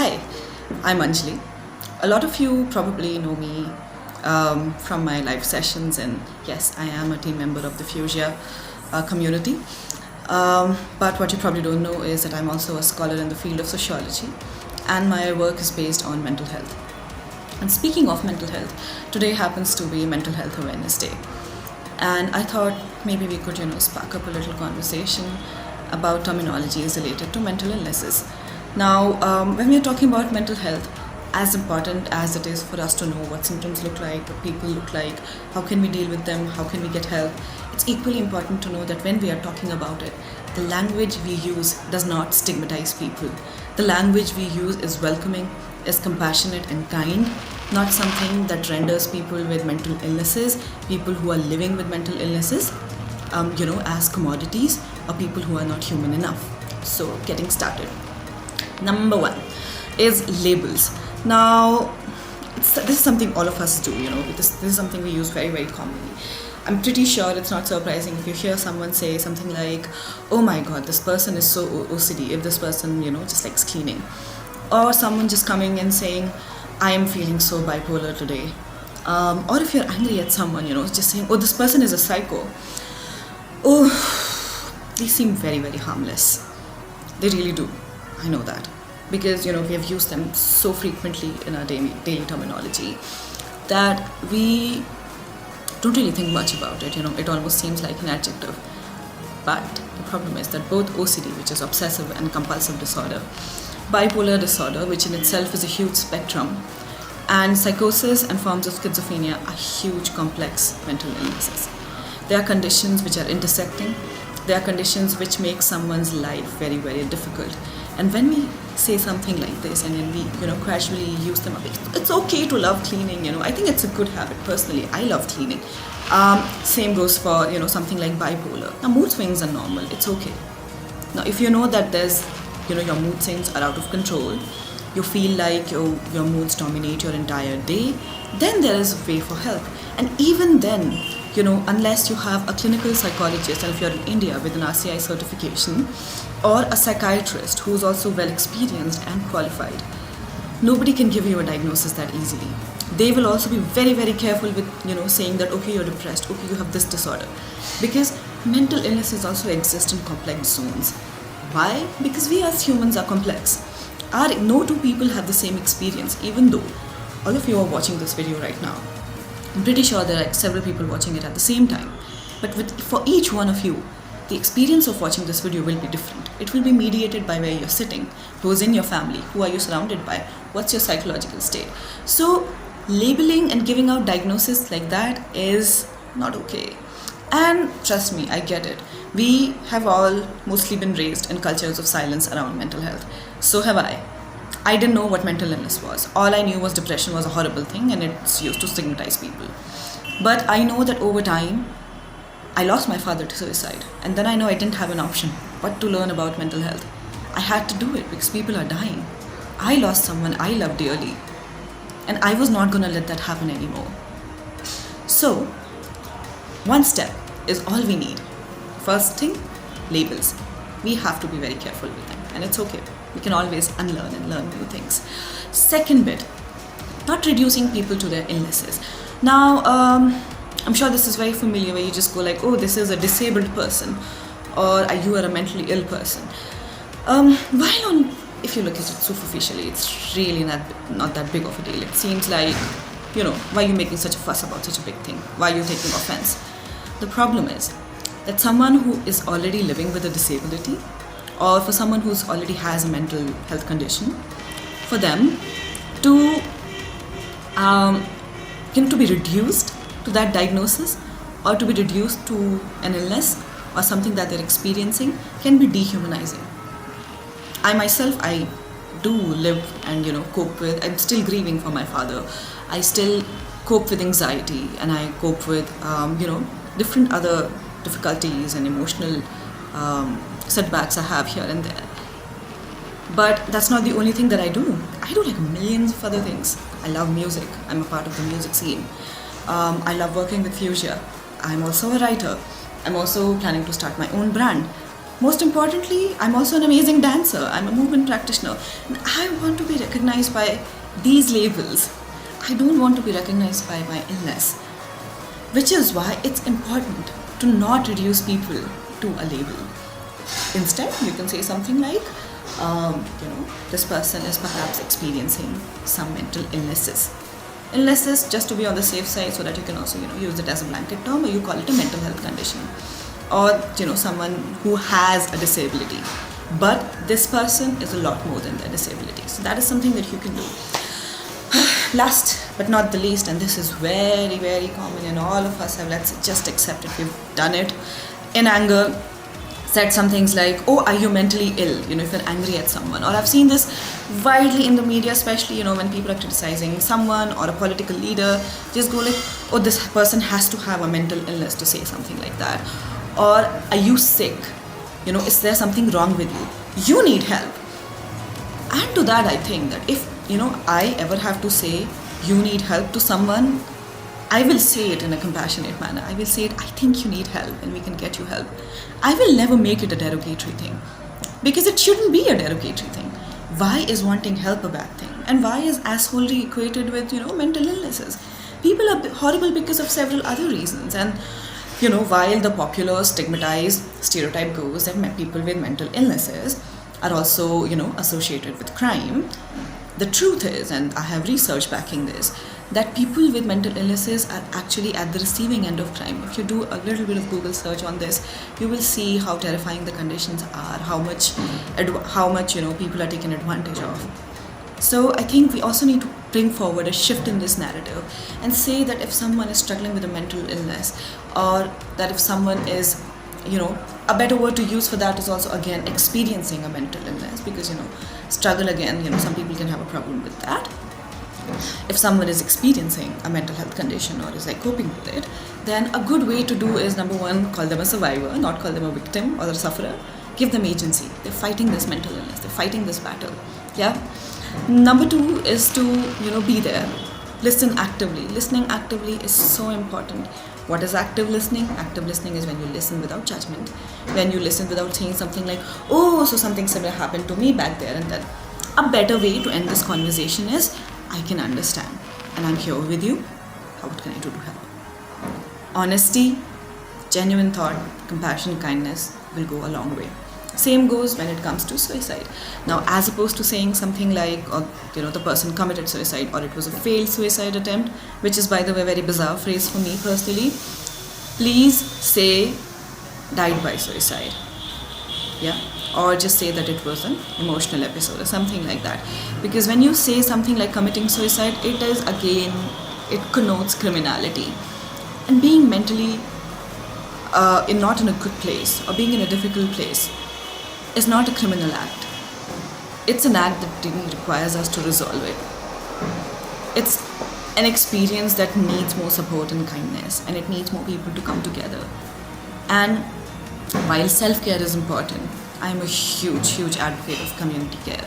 Hi, I'm Anjali. A lot of you probably know me from my live sessions, and yes, I am a team member of the Fuchsia community. But what you probably don't know is that I'm also a scholar in the field of sociology, and my work is based on mental health. And speaking of mental health, today happens to be Mental Health Awareness Day. And I thought maybe we could, spark up a little conversation about terminologies related to mental illnesses. Now, when we are talking about mental health, as important as it is for us to know what symptoms look like, what people look like, how can we deal with them, how can we get help, it's equally important to know that when we are talking about it, the language we use does not stigmatize people. The language we use is welcoming, is compassionate and kind, not something that renders people with mental illnesses, people who are living with mental illnesses, as commodities or people who are not human enough. So, getting started. Number one is labels. Now, this is something all of us do, this is something we use very, very commonly. I'm pretty sure it's not surprising if you hear someone say something like, oh my god, this person is so OCD, if this person, just likes cleaning. Or someone just coming and saying, I am feeling so bipolar today. Or if you're angry at someone, just saying, oh, this person is a psycho. Oh, they seem very, very harmless. They really do. I know that. Because, we have used them so frequently in our daily terminology that we don't really think much about it. It almost seems like an adjective. But the problem is that both OCD, which is obsessive and compulsive disorder, bipolar disorder, which in itself is a huge spectrum, and psychosis and forms of schizophrenia are huge complex mental illnesses. They are conditions which are intersecting. They are conditions which make someone's life very, very difficult. And when we say something like this and then we, casually use them up, it's okay to love cleaning, I think it's a good habit. Personally, I love cleaning. Same goes for, something like bipolar. Now, mood swings are normal. It's okay. Now, if you know that there's, your mood swings are out of control, you feel like your moods dominate your entire day, then there is a way for help. And even then, unless you have a clinical psychologist, and if you're in India with an RCI certification, or a psychiatrist who's also well experienced and qualified, nobody can give you a diagnosis that easily. They will also be very, very careful with, saying that, okay, you're depressed, okay, you have this disorder. Because mental illnesses also exist in complex zones. Why? Because we as humans are complex. No two people have the same experience, even though all of you are watching this video right now. I'm pretty sure there are several people watching it at the same time. But for each one of you, the experience of watching this video will be different. It will be mediated by where you're sitting, who's in your family, who are you surrounded by, what's your psychological state. So labeling and giving out diagnosis like that is not okay. And trust me, I get it. We have all mostly been raised in cultures of silence around mental health. So have I. I didn't know what mental illness was. All I knew was depression was a horrible thing and it's used to stigmatize people. But I know that over time, I lost my father to suicide. And then I know I didn't have an option but to learn about mental health. I had to do it because people are dying. I lost someone I loved dearly. And I was not going to let that happen anymore. So, one step is all we need. First thing, labels. We have to be very careful with them. And it's okay. We can always unlearn and learn new things. Second bit, not reducing people to their illnesses. Now, I'm sure this is very familiar where you just go like, oh, this is a disabled person or you are a mentally ill person. If you look at it superficially, it's really not that big of a deal. It seems like, why are you making such a fuss about such a big thing? Why are you taking offense? The problem is that someone who is already living with a disability or for someone who's already has a mental health condition, for them to be reduced to that diagnosis or to be reduced to an illness or something that they're experiencing can be dehumanizing. I do live and cope with, I'm still grieving for my father. I still cope with anxiety and I cope with different other difficulties and emotional setbacks I have here and there. But that's not the only thing that I do. I do like millions of other things. I love music. I'm a part of the music scene. I love working with Fuchsia. I'm also a writer. I'm also planning to start my own brand. Most importantly, I'm also an amazing dancer. I'm a movement practitioner. And I want to be recognized by these labels. I don't want to be recognized by my illness. Which is why it's important to not reduce people to a label. Instead, you can say something like, this person is perhaps experiencing some mental illnesses. Illnesses, just to be on the safe side, so that you can also, use it as a blanket term, or you call it a mental health condition. Or, someone who has a disability. But this person is a lot more than their disability. So that is something that you can do. Last but not the least, and this is very, very common, and all of us have, let's just accept it, we've done it in anger, said some things like, oh, are you mentally ill, if you're angry at someone. Or I've seen this widely in the media, especially, when people are criticizing someone or a political leader, just go like, oh, this person has to have a mental illness to say something like that. Or, are you sick? Is there something wrong with you? You need help. And to that, I think that if, I ever have to say, you need help to someone, I will say it in a compassionate manner. I will say it, I think you need help and we can get you help. I will never make it a derogatory thing, because it shouldn't be a derogatory thing. Why is wanting help a bad thing? And why is assholery equated with, mental illnesses? People are horrible because of several other reasons. And, while the popular stigmatized stereotype goes that people with mental illnesses are also, associated with crime, the truth is, and I have research backing this, that people with mental illnesses are actually at the receiving end of crime. If you do a little bit of Google search on this, you will see how terrifying the conditions are, how much people are taken advantage of. So I think we also need to bring forward a shift in this narrative and say that if someone is struggling with a mental illness, or that if someone is, a better word to use for that is also, again, experiencing a mental illness, because, struggle, again, some people can have a problem with that. If someone is experiencing a mental health condition or is coping with it, then a good way to do is, number one, call them a survivor, not call them a victim or a sufferer. Give them agency. They're fighting this mental illness. They're fighting this battle. Yeah. Number two is to, be there. Listen actively. Listening actively is so important. What is active listening? Active listening is when you listen without judgment. When you listen without saying something like, oh, so something similar happened to me back there and then. A better way to end this conversation is, I can understand and I'm here with you. What can I do to help? Honesty, genuine thought, compassion, kindness will go a long way. Same goes when it comes to suicide. Now, as opposed to saying something like, the person committed suicide or it was a failed suicide attempt, which is, by the way, a very bizarre phrase for me personally, please say died by suicide. Yeah. Or just say that it was an emotional episode or something like that. Because when you say something like committing suicide, it connotes criminality. And being mentally not in a good place or being in a difficult place is not a criminal act. It's an act that requires us to resolve it. It's an experience that needs more support and kindness, and it needs more people to come together. And while self-care is important, I'm a huge, huge advocate of community care.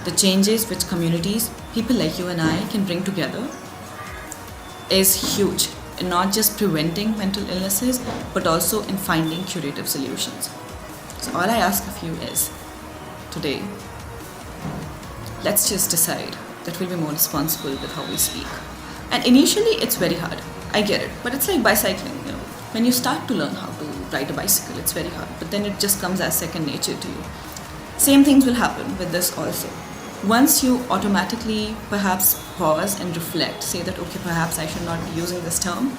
The changes which communities, people like you and I, can bring together is huge in not just preventing mental illnesses, but also in finding curative solutions. So all I ask of you is, today, let's just decide that we'll be more responsible with how we speak. And initially, it's very hard. I get it. But it's like bicycling, When you start to learn how to ride a bicycle, it's very hard. But then it just comes as second nature to you. Same things will happen with this also. Once you automatically perhaps pause and reflect, say that, okay, perhaps I should not be using this term,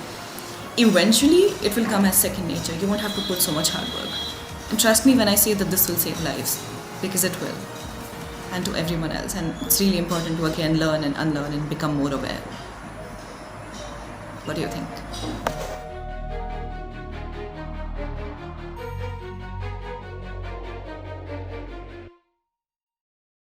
eventually it will come as second nature. You won't have to put so much hard work. And trust me when I say that this will save lives, because it will. And to everyone else. And it's really important to again learn and unlearn and become more aware. What do you think?